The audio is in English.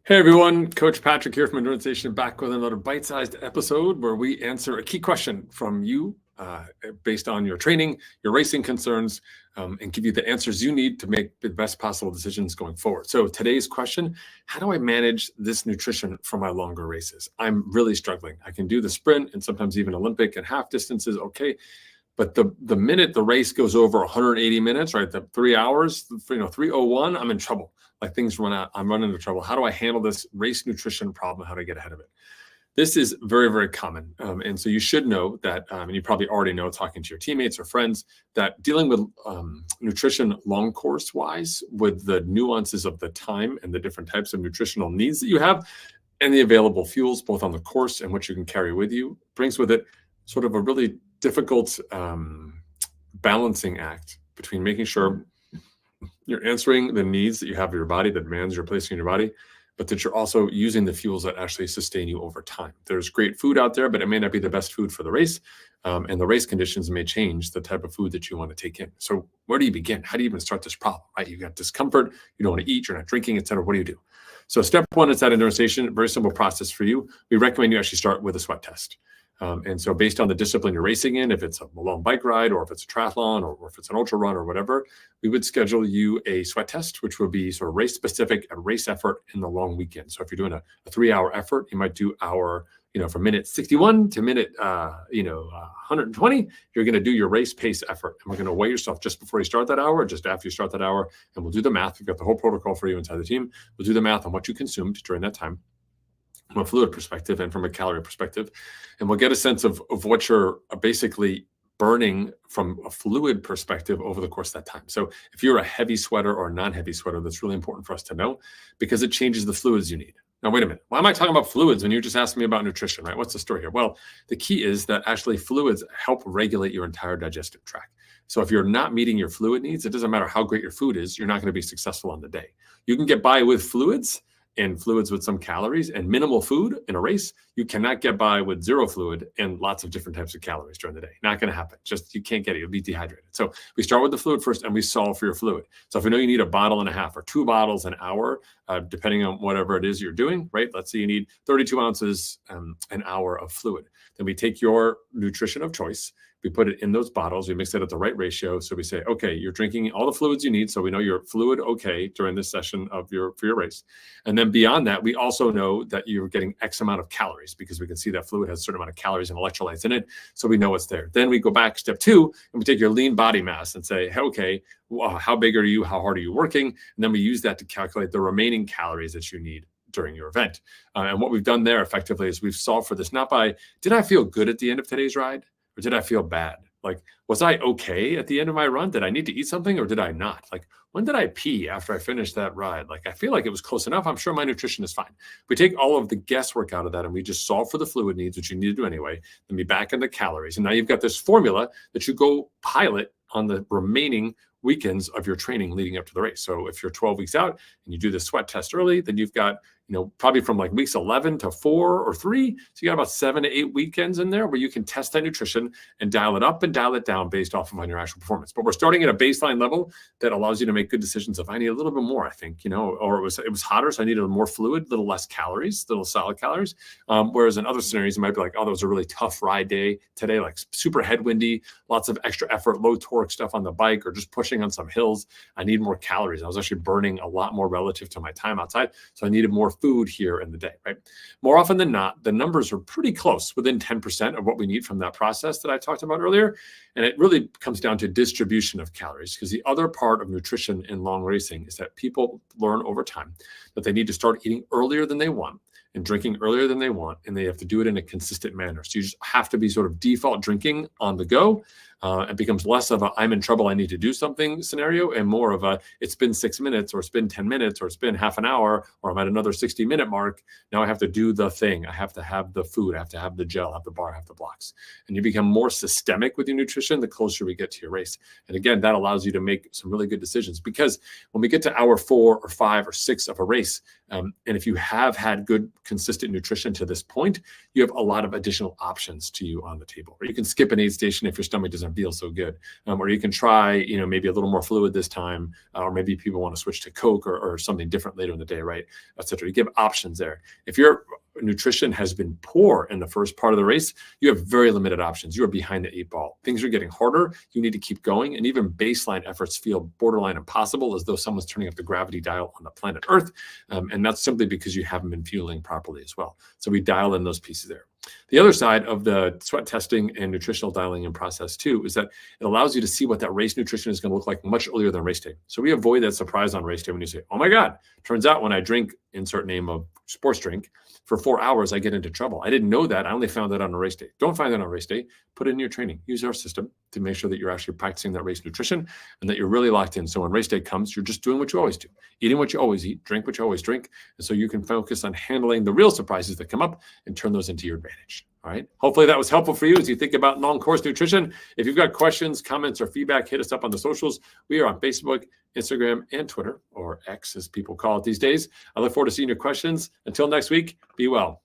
Hey everyone, Coach Patrick here from Endurance Nation, back with another bite-sized episode where we answer a key question from you based on your training, your racing concerns, and give you the answers you need to make the best possible decisions going forward. So today's question, how do I manage this nutrition for my longer races? I'm really struggling. I can do the sprint and sometimes even Olympic and half distances, okay. But the minute the race goes over 180 minutes, right, the 3 hours, 3:01, I'm in trouble. Like things run out, I'm running into trouble. How do I handle this race nutrition problem? How do I get ahead of it? This is very, very common. And so you should know that, and you probably already know talking to your teammates or friends, that dealing with nutrition long course wise with the nuances of the time and the different types of nutritional needs that you have and the available fuels, both on the course and what you can carry with you, brings with it sort of a really difficult balancing act between making sure you're answering the needs that you have of your body, the demands you're placing in your body, but that you're also using the fuels that actually sustain you over time. There's great food out there, but it may not be the best food for the race. And the race conditions may change the type of food that you want to take in. So where do you begin? How do you even start this problem, right? You've got discomfort, you don't want to eat, you're not drinking, et cetera. What do you do? So step one is that Endurance Nation, very simple process for you. We recommend you actually start with a sweat test. And so based on the discipline you're racing in, if it's a long bike ride or if it's a triathlon or if it's an ultra run or whatever, we would schedule you a sweat test, which would be sort of race specific, a race effort in the long weekend. So if you're doing a 3-hour effort, you might do from minute 61 to minute 120, you're going to do your race pace effort. And we're going to weigh yourself just before you start that hour or just after you start that hour. And we'll do the math. We've got the whole protocol for you inside the team. We'll do the math on what you consumed during that time, from a fluid perspective and from a calorie perspective. And we'll get a sense of what you're basically burning from a fluid perspective over the course of that time. So if you're a heavy sweater or a non-heavy sweater, that's really important for us to know because it changes the fluids you need. Now, wait a minute. Why am I talking about fluids when you just asked me about nutrition, right? What's the story here? Well, the key is that actually fluids help regulate your entire digestive tract. So if you're not meeting your fluid needs, it doesn't matter how great your food is, you're not going to be successful on the day. You can get by with fluids and fluids with some calories and minimal food in a race. You cannot get by with zero fluid and lots of different types of calories during the day. Not going to happen. Just, you can't get it. You'll be dehydrated. So we start with the fluid first and we solve for your fluid. So if we know you need 1.5 bottles or 2 bottles an hour, depending on whatever it is you're doing, right? Let's say you need 32 ounces an hour of fluid. Then we take your nutrition of choice. We put it in those bottles. We mix it at the right ratio. So we say, okay, you're drinking all the fluids you need. So we know you're fluid okay during this session of for your race. And then beyond that, we also know that you're getting X amount of calories because we can see that fluid has a certain amount of calories and electrolytes in it. So we know what's there. Then we go back step 2 and we take your lean body mass and say, hey, okay, well, how big are you? How hard are you working? And then we use that to calculate the remaining calories that you need during your event. And what we've done there effectively is we've solved for this, not by, did I feel good at the end of today's ride? Or did I feel bad? Like, was I okay at the end of my run? Did I need to eat something or did I not? Like, when did I pee after I finished that ride? Like, I feel like it was close enough. I'm sure my nutrition is fine. We take all of the guesswork out of that and we just solve for the fluid needs, which you need to do anyway, then be back in the calories. And now you've got this formula that you go pilot on the remaining weekends of your training leading up to the race. So if you're 12 weeks out and you do the sweat test early, then you've got, probably from like weeks 11 to 4 or 3. So you got about 7 to 8 weekends in there where you can test that nutrition and dial it up and dial it down based off of on your actual performance. But we're starting at a baseline level that allows you to make good decisions of, I need a little bit more, I think, or it was hotter, so I needed more fluid, a little less calories, little solid calories. Whereas in other scenarios, you might be like, oh, that was a really tough ride day today, like super headwindy, lots of extra effort, low torque stuff on the bike, or just pushing on some hills. I need more calories. I was actually burning a lot more relative to my time outside. So I needed more food here in the day, right? More often than not, the numbers are pretty close, within 10% of what we need from that process that I talked about earlier. And it really comes down to distribution of calories, because the other part of nutrition in long racing is that people learn over time that they need to start eating earlier than they want and drinking earlier than they want, and they have to do it in a consistent manner. So you just have to be sort of default drinking on the go. It becomes less of a I'm in trouble, I need to do something scenario, and more of a it's been 6 minutes, or it's been 10 minutes, or it's been half an hour, or I'm at another 60-minute mark. Now I have to do the thing. I have to have the food. I have to have the gel, have the bar, have the blocks. And you become more systemic with your nutrition the closer we get to your race. And again, that allows you to make some really good decisions, because when we get to hour 4 or 5 or 6 of a race, and if you have had good, consistent nutrition to this point, you have a lot of additional options to you on the table. Or you can skip an aid station if your stomach doesn't feel so good. Or you can try, maybe a little more fluid this time, or maybe people want to switch to Coke or something different later in the day, right? Etc. You give options there. If your nutrition has been poor in the first part of the race, you have very limited options. You are behind the 8 ball. Things are getting harder. You need to keep going. And even baseline efforts feel borderline impossible, as though someone's turning up the gravity dial on the planet Earth. And that's simply because you haven't been fueling properly as well. So we dial in those pieces there. The other side of the sweat testing and nutritional dialing in process too is that it allows you to see what that race nutrition is going to look like much earlier than race day. So we avoid that surprise on race day when you say, oh my God, turns out when I drink insert name of sports drink for 4 hours, I get into trouble. I didn't know that. I only found that on a race day. Don't find that on race day. Put it in your training. Use our system to make sure that you're actually practicing that race nutrition and that you're really locked in. So when race day comes, you're just doing what you always do, eating what you always eat, drink what you always drink. And so you can focus on handling the real surprises that come up and turn those into your advantage. All right. Hopefully that was helpful for you as you think about long course nutrition. If you've got questions, comments, or feedback, hit us up on the socials. We are on Facebook, Instagram, and Twitter, or X as people call it these days. I look forward to seeing your questions. Until next week, be well.